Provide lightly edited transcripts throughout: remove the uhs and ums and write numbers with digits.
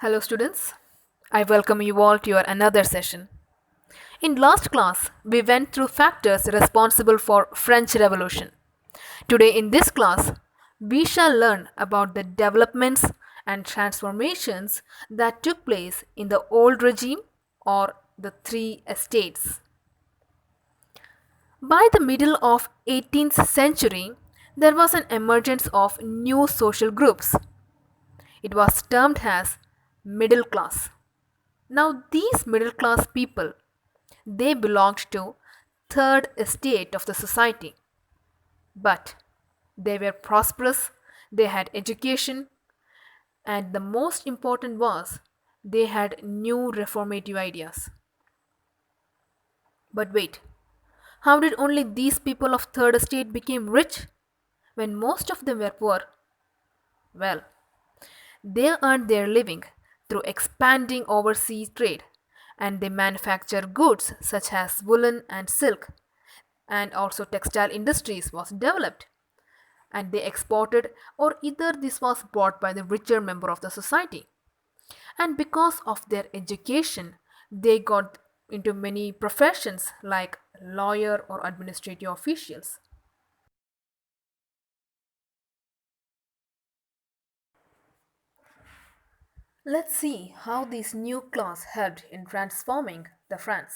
Hello students, I welcome you all to your another session. In last class, we went through factors responsible for French Revolution. Today in this class, we shall learn about the developments and transformations that took place in the old regime or the three estates. By the middle of 18th century, there was an emergence of new social groups. It was termed as middle class. Now these middle class people, they belonged to third estate of the society. But they were prosperous, they had education, and the most important was they had new reformative ideas. But wait, how did only these people of third estate become rich when most of them were poor? Well, they earned their living through expanding overseas trade and they manufacture goods such as woolen and silk, and also textile industries was developed and they exported, or either this was bought by the richer member of the society. And because of their education they got into many professions like lawyer or administrative officials. Let's see how this new class helped in transforming the France.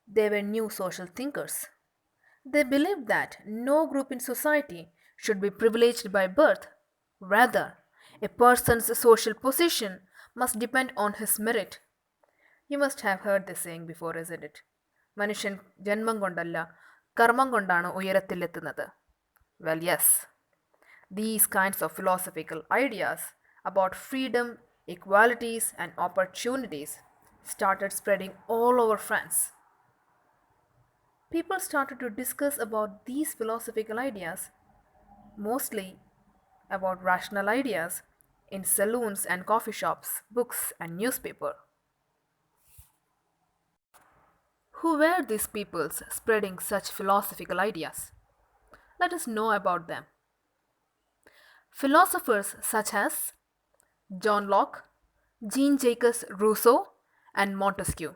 They were new social thinkers. They believed that no group in society should be privileged by birth. Rather, a person's social position must depend on his merit. You must have heard this saying before, isn't it? മനുഷ്യൻ ജന്മം കൊണ്ടല്ല കർമ്മം കൊണ്ടാണ് ഉയരത്തിലെത്തുന്നത്. Well, yes. These kinds of philosophical ideas about freedom, equalities, and opportunities started spreading all over France. People started to discuss about these philosophical ideas, mostly about rational ideas, in saloons and coffee shops, books, and newspaper. Who were these peoples spreading such philosophical ideas? Let us know about them. Philosophers such as John Locke, Jean-Jacques Rousseau, and Montesquieu.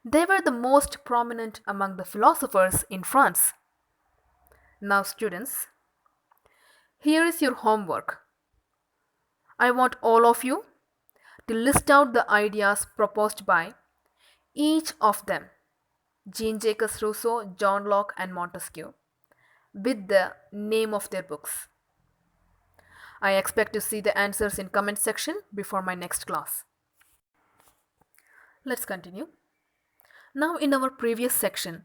They were the most prominent among the philosophers in France. Now students, here is your homework. I want all of you to list out the ideas proposed by each of them, Jean-Jacques Rousseau, John Locke, and Montesquieu, with the name of their books. I expect to see the answers in comment section before my next class. Let's continue. Now in our previous section,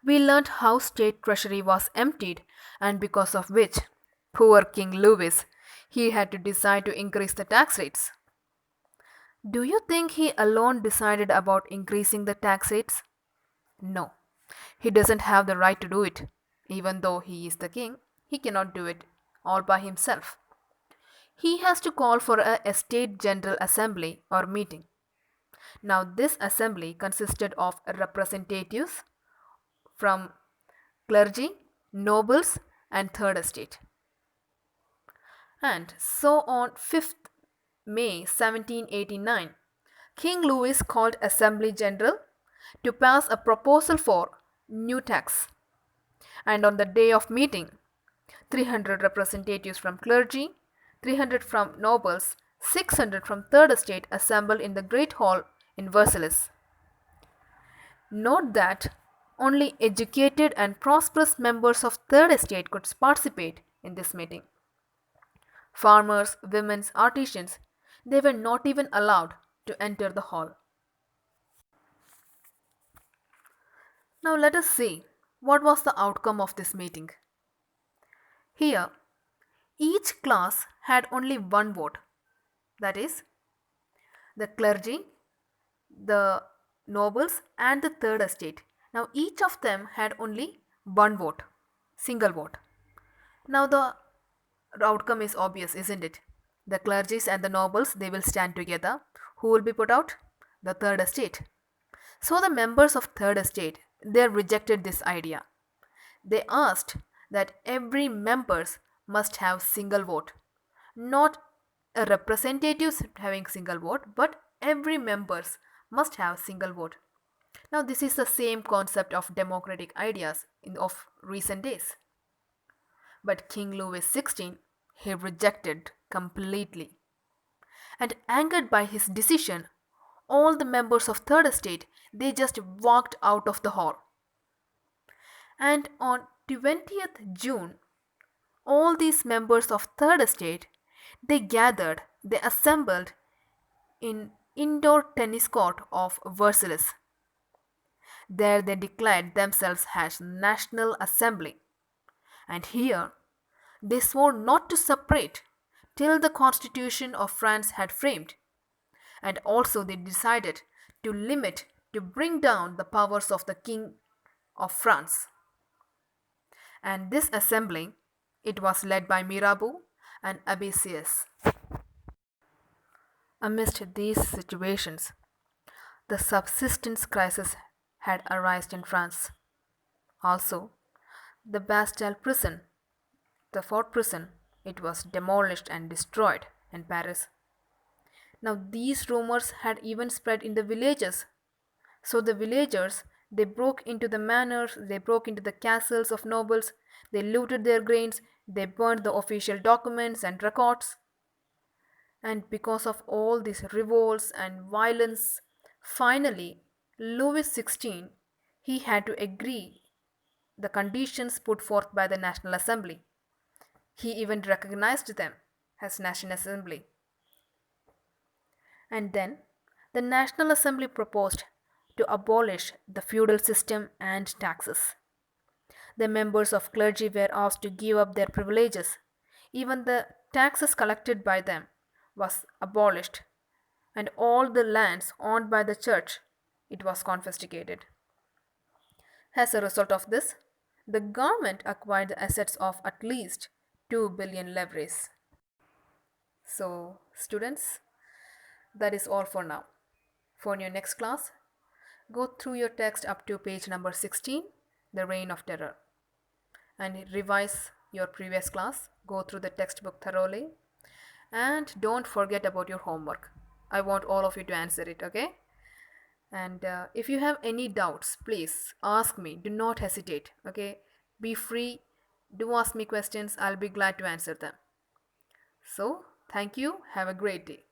we learned how state treasury was emptied and because of which poor King Louis, he had to decide to increase the tax rates. Do you think he alone decided about increasing the tax rates? No, he doesn't have the right to do it. Even though he is the king, he cannot do it all by himself. He has to call for a state general assembly or meeting. Now this assembly consisted of representatives from clergy, nobles, and third estate. And so on 5th May 1789, King Louis called Assembly General to pass a proposal for new tax. And on the day of meeting, 300 representatives from clergy, 300 from nobles, 600 from third estate assembled in the Great Hall in Versailles. Note that only educated and prosperous members of third estate could participate in this meeting. Farmers, women, artisans, they were not even allowed to enter the hall. Now let us see what was the outcome of this meeting. Here, each class had only one vote, that is, the clergy, the nobles, and the third estate. Now each of them had only one vote, single vote. Now the outcome is obvious, isn't it? The clergies and the nobles, they will stand together. Who will be put out? The third estate. So the members of third estate, they rejected this idea. They asked that every members must have single vote, not a representatives having single vote, but every members must have single vote. Now this is the same concept of democratic ideas of recent days. But King Louis XVI, he rejected completely. And angered by his decision, all the members of third estate, they just walked out of the hall. And on 20th June, all these members of third estate, they assembled in indoor tennis court of Versailles. There they declared themselves as National Assembly. And here they swore not to separate till the constitution of France had framed. And also they decided to bring down the powers of the king of France. And this assembly, it was led by Mirabeau and Abessius. Amidst these situations, the subsistence crisis had arisen in France. Also, the Bastille prison, the fort prison, it was demolished and destroyed in Paris. Now these rumors had even spread in the villages. So the villagers, they broke into the manors, they broke into the castles of nobles, they looted their grains, they burned the official documents and records. And because of all these revolts and violence, finally Louis XVI, he had to agree the conditions put forth by the National Assembly. He even recognized them as National Assembly. And then the National Assembly proposed to abolish the feudal system and taxes. The members of clergy were asked to give up their privileges. Even the taxes collected by them was abolished, and all the lands owned by the church, it was confiscated. As a result of this, the government acquired the assets of at least 2 billion livres. So, students, that is all for now. For your next class, go through your text up to page number 16, The Reign of Terror, and revise your previous class. Go through the textbook thoroughly, and don't forget about your homework. I want all of you to answer it, okay? And if you have any doubts, please ask me. Do not hesitate, okay? Be free. Do ask me questions. I'll be glad to answer them. So, thank you. Have a great day.